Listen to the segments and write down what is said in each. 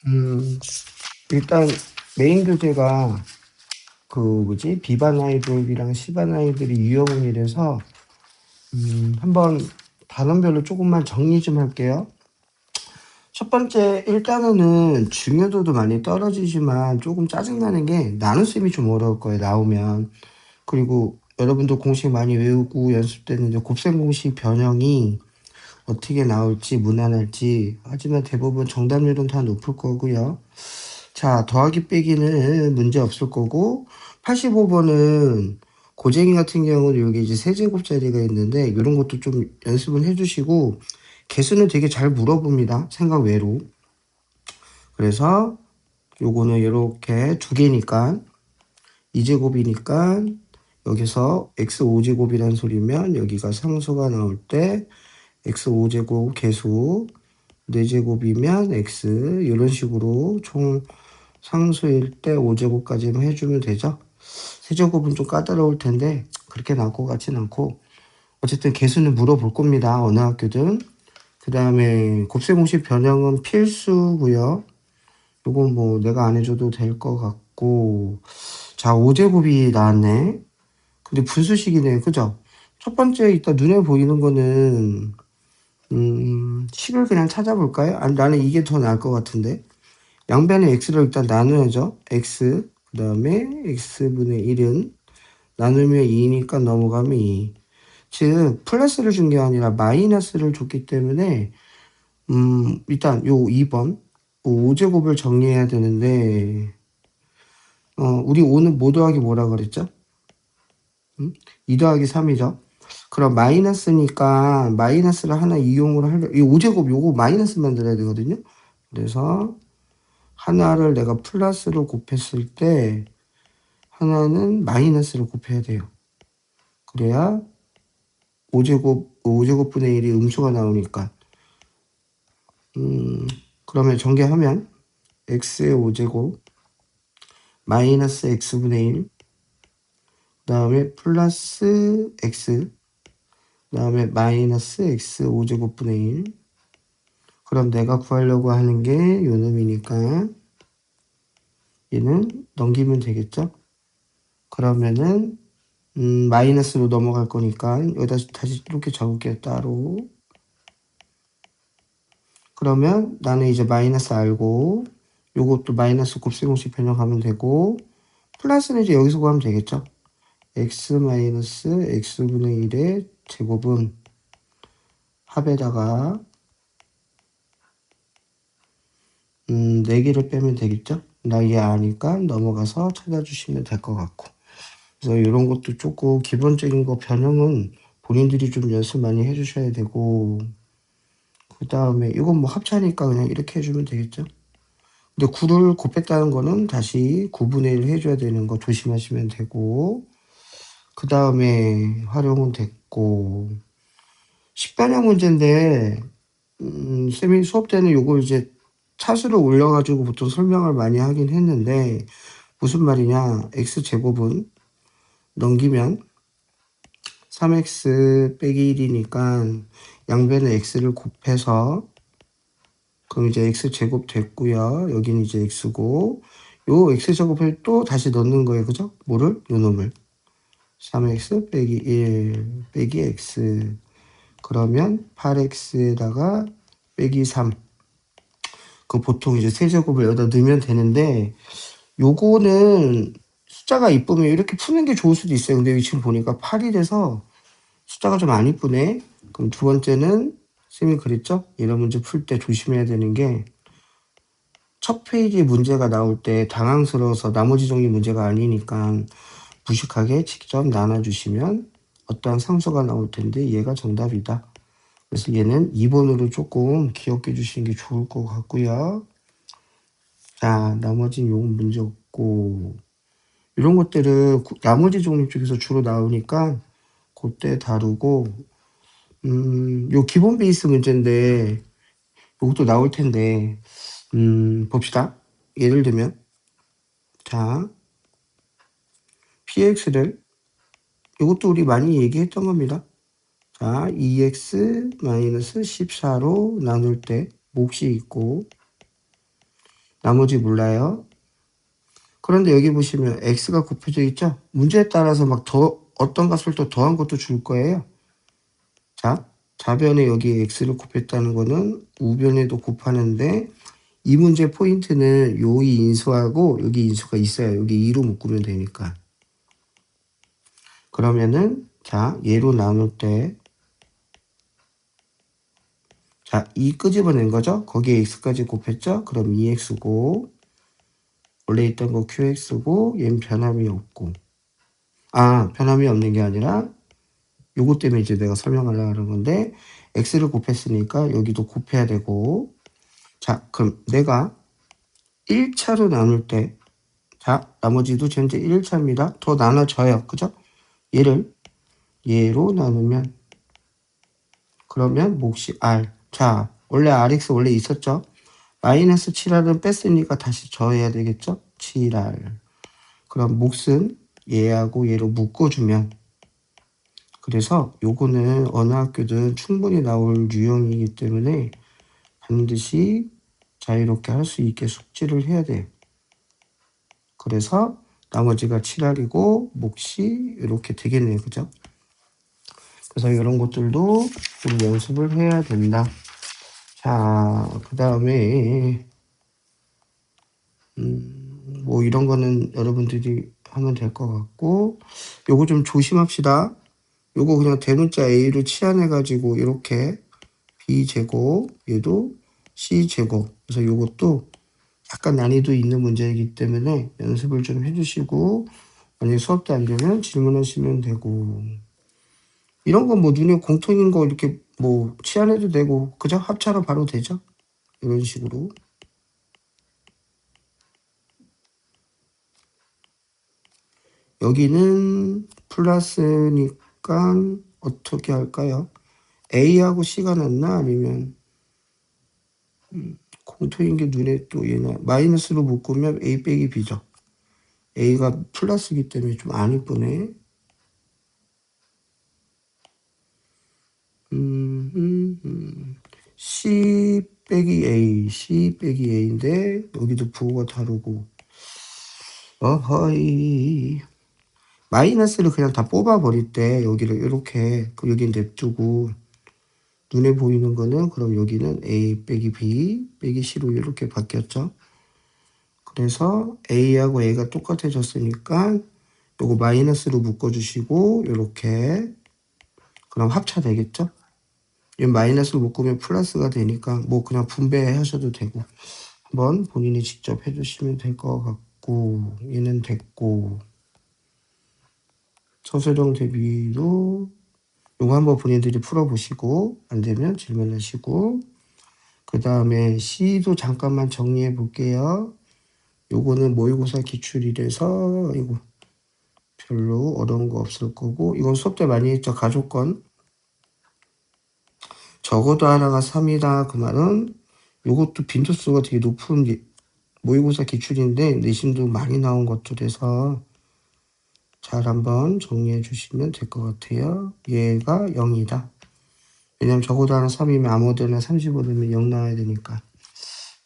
음, 일단 메인 교재가 비반 아이들이랑 시반 아이들이 유형은 이래서 한번 단원별로 조금만 정리 좀 할게요. 첫 번째, 일단은 중요도도 많이 떨어지지만 조금 짜증나는 게 나눗셈이 좀 어려울 거예요, 나오면. 그리고 여러분도 공식 많이 외우고 연습되는 곱셈 공식 변형이 어떻게 나올지 무난할지, 하지만 대부분 정답률은 다 높을 거고요. 자, 더하기 빼기는 문제 없을 거고, 85번은 고쟁이 같은 경우는 여기 이제 세제곱자리가 있는데 이런 것도 좀 연습을 해주시고, 개수는 되게 잘 물어봅니다, 생각 외로. 그래서 요거는 이렇게 두 개니까 2제곱이니까 여기서 x 5제곱이라는 소리면 여기가 상수가 나올 때 x 5제곱 개수 4제곱이면 x 이런 식으로 총 상수일 때 5제곱까지만 해주면 되죠. 세제곱은 좀 까다로울 텐데 그렇게 나올 것 같진 않고, 어쨌든 개수는 물어볼 겁니다, 어느 학교든. 그 다음에 곱셈공식 변형은 필수고요. 요건 뭐 내가 안 해줘도 될 것 같고. 자, 5제곱이 나왔네. 근데 분수식이네, 그죠? 첫 번째 이따 눈에 보이는 거는 10을 그냥 찾아볼까요? 아니, 나는 이게 더 나을 것 같은데. 양변의 x를 일단 나누어야죠. x, 그 다음에 x분의 1은 나누면 2니까 넘어가면 2. 즉 플러스를 준 게 아니라 마이너스를 줬기 때문에 일단 요 2번 5제곱을 정리해야 되는데, 우리 5는 뭐 더하기 뭐라 그랬죠? 2 더하기 3이죠. 그럼 마이너스니까 마이너스를 하나 이용을 하려, 이 5제곱 요거 마이너스 만들어야 되거든요. 그래서 하나를 내가 플러스로 곱했을 때 하나는 마이너스를 곱해야 돼요. 그래야 5제곱분의 1이 음수가 나오니까. 그러면 전개하면 x의 5제곱 마이너스 x분의 1, 그 다음에 플러스 x, 그 다음에 마이너스 x 5제곱분의 1. 그럼 내가 구하려고 하는 게 요 놈이니까 얘는 넘기면 되겠죠? 그러면은 마이너스로 넘어갈 거니까 여기다 다시 이렇게 적을게요, 따로. 그러면 나는 이제 마이너스 알고 요것도 마이너스 곱셈공식 변형하면 되고, 플러스는 이제 여기서 구하면 되겠죠? x 마이너스 x분의 1의 제곱은 합에다가 4개를 빼면 되겠죠? 나 이해 아니까 넘어가서 찾아주시면 될 것 같고. 그래서 이런 것도 조금 기본적인 거 변형은 본인들이 좀 연습 많이 해주셔야 되고, 그 다음에 이건 뭐 합차니까 그냥 이렇게 해주면 되겠죠? 근데 9를 곱했다는 거는 다시 9분의 1 해줘야 되는 거 조심하시면 되고, 그 다음에 활용은 됐고, 식변형 문제인데, 쌤이 수업 때는 요거 이제 차수를 올려가지고 보통 설명을 많이 하긴 했는데, 무슨 말이냐, x제곱은 넘기면 3x 빼기 1이니까 양변에 x를 곱해서, 그럼 이제 x제곱 됐고요. 여기는 이제 x고, 요 x제곱을 또 다시 넣는 거예요. 그죠? 뭐를? 요 놈을. 3x 빼기 1 빼기 x. 그러면 8x에다가 빼기 3. 그 보통 이제 세제곱을 여기다 넣으면 되는데, 요거는 숫자가 이쁘면 이렇게 푸는 게 좋을 수도 있어요. 근데 여기 지금 보니까 8이 돼서 숫자가 좀 안 이쁘네. 그럼 두 번째는 쌤이 그랬죠? 이런 문제 풀 때 조심해야 되는 게, 첫 페이지 문제가 나올 때 당황스러워서 나머지 정리 문제가 아니니까 무식하게 직접 나눠주시면 어떠한 상수가 나올 텐데 얘가 정답이다. 그래서 얘는 2번으로 조금 기억해 주시는 게 좋을 것 같고요. 자, 나머지는 요건 문제 없고, 이런 것들은 나머지 종류 쪽에서 주로 나오니까 그때 다루고, 요 기본 베이스 문제인데 요것도 나올 텐데, 봅시다. 예를 들면, 자, px를, 이것도 우리 많이 얘기했던 겁니다. 자, 2x-14로 나눌 때 몫이 있고, 나머지 몰라요. 그런데 여기 보시면 x가 곱해져 있죠? 문제에 따라서 막 어떤 값을 또 더한 것도 줄 거예요. 자, 좌변에 여기 x를 곱했다는 거는 우변에도 곱하는데 이 문제 포인트는 요 이 인수하고 여기 인수가 있어요. 여기 2로 묶으면 되니까. 그러면은 자, 얘로 나눌 때 자, 2 끄집어낸 거죠? 거기에 x까지 곱했죠? 그럼 2x고 원래 있던 거 qx고 얘는 변함이 없고 변함이 없는 게 아니라 요것 때문에 이제 내가 설명하려고 하는 건데 x를 곱했으니까 여기도 곱해야 되고 자, 그럼 내가 1차로 나눌 때 자, 나머지도 현재 1차입니다. 더 나눠져요. 그죠? 얘로 나누면 그러면 몫이 r. 자, 원래 rx 원래 있었죠? 마이너스 7r은 뺐으니까 다시 더해야 되겠죠? 7r. 그럼 몫은 얘하고 얘로 묶어주면 그래서 요거는 어느 학교든 충분히 나올 유형이기 때문에 반드시 자유롭게 할 수 있게 숙지를 해야 돼요. 그래서 나머지가 7r이고 몫이 이렇게 되겠네요. 그죠? 그래서 이런 것들도 좀 연습을 해야 된다. 자, 그 다음에 뭐 이런 거는 여러분들이 하면 될 것 같고 요거 좀 조심합시다. 요거 그냥 대문자 a로 치환해가지고 이렇게 b제곱 얘도 c제곱 그래서 요것도 약간 난이도 있는 문제이기 때문에 연습을 좀 해주시고 만약에 수업 때 안 되면 질문하시면 되고 이런 건 뭐 눈에 공통인 거 이렇게 뭐 치환해도 되고 그죠? 합차로 바로 되죠? 이런 식으로 여기는 플러스니까 어떻게 할까요? A하고 C가 낫나? 아니면 공통인 게 눈에 또 얘는 마이너스로 묶으면 A 빼기 B죠. A가 플러스이기 때문에 좀 안 이쁘네. C 빼기 A, C 빼기 A인데 여기도 부호가 다르고 어허이 마이너스를 그냥 다 뽑아버릴 때 여기를 이렇게 여기 냅두고 눈에 보이는 거는 그럼 여기는 A 빼기 B 빼기 C로 이렇게 바뀌었죠. 그래서 A하고 A가 똑같아졌으니까 요거 마이너스로 묶어주시고 이렇게 그럼 합차 되겠죠. 이 마이너스로 묶으면 플러스가 되니까 뭐 그냥 분배하셔도 되고 한번 본인이 직접 해주시면 될 것 같고 얘는 됐고 서술형 대비도 요거 한번 본인들이 풀어보시고 안 되면 질문하시고 그 다음에 C도 잠깐만 정리해 볼게요. 요거는 모의고사 기출이라서 이거 별로 어려운 거 없을 거고 이건 수업 때 많이 했죠. 가족권 적어도 하나가 3이다 그 말은 요것도 빈도수가 되게 높은 모의고사 기출인데 내신도 많이 나온 것들에서 잘 한번 정리해 주시면 될 것 같아요. 얘가 0이다. 왜냐면 적어도 하나 3이면 아무데나 35 넣으면 0 나와야 되니까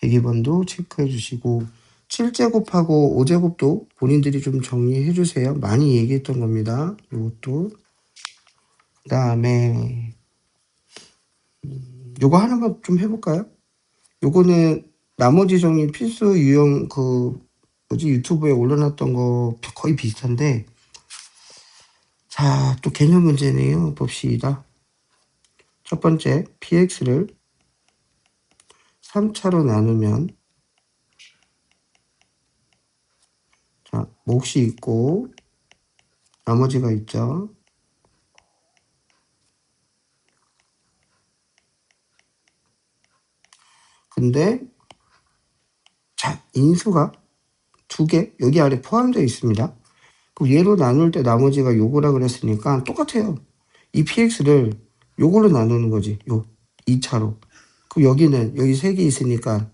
102번도 체크해 주시고 7제곱하고 5제곱도 본인들이 좀 정리해 주세요. 많이 얘기했던 겁니다. 이것도 그 다음에 요거 하나만 좀 해볼까요? 요거는 나머지 정리 필수 유형 유튜브에 올려놨던 거 거의 비슷한데 자, 또 개념 문제네요. 봅시다. 첫 번째 px를 3차로 나누면 자, 몫이 있고 나머지가 있죠. 근데 자, 인수가 2개 여기 아래 포함되어 있습니다. 그럼 얘로 나눌 때 나머지가 요거라 그랬으니까 똑같아요. 이 px를 요걸로 나누는 거지. 요 2차로. 그럼 여기는 여기 3개 있으니까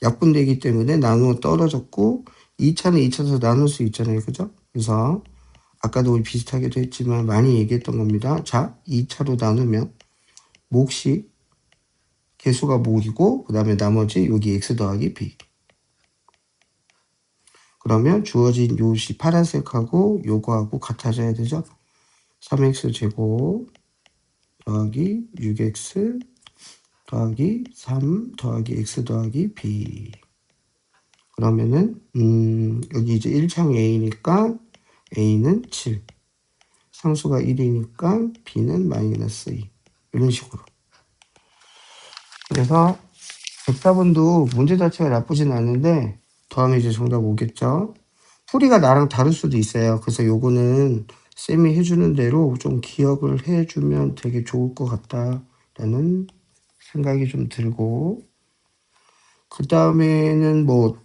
약분되기 때문에 나누어 떨어졌고 2차는 2차에서 나눌 수 있잖아요. 그죠? 그래서 아까도 우리 비슷하게도 했지만 많이 얘기했던 겁니다. 자, 2차로 나누면 몫이 개수가 몫이고 그 다음에 나머지 여기 x 더하기 b 그러면 주어진 요시 파란색하고 요거하고 같아져야 되죠. 3x 제곱 더하기 6x 더하기 3 더하기 x 더하기 b. 그러면은 여기 이제 1창 a니까 a는 7, 상수가 1이니까 b는 마이너스 2. 이런 식으로. 그래서 104번도 문제 자체가 나쁘진 않은데 더하면 이제 정답 오겠죠. 풀이가 나랑 다를 수도 있어요. 그래서 요거는 쌤이 해주는 대로 좀 기억을 해주면 되게 좋을 것 같다라는 생각이 좀 들고, 그 다음에는 뭐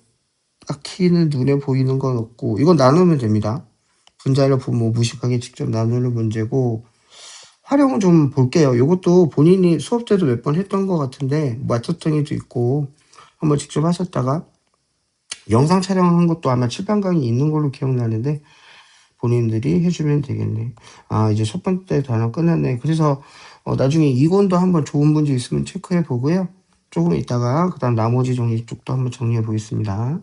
딱히는 눈에 보이는 건 없고, 이건 나누면 됩니다. 분자를 뭐 무식하게 직접 나누는 문제고, 활용은 좀 볼게요. 이것도 본인이 수업 때도 몇 번 했던 것 같은데 마트통이도 있고 한번 직접 하셨다가 영상 촬영한 것도 아마 칠판 강의 있는 걸로 기억나는데 본인들이 해주면 되겠네. 아, 이제 첫 번째 단어 끝났네. 그래서 나중에 이건도 한번 좋은 문제 있으면 체크해 보고요. 조금 있다가 그 다음 나머지 정리 쪽도 한번 정리해 보겠습니다.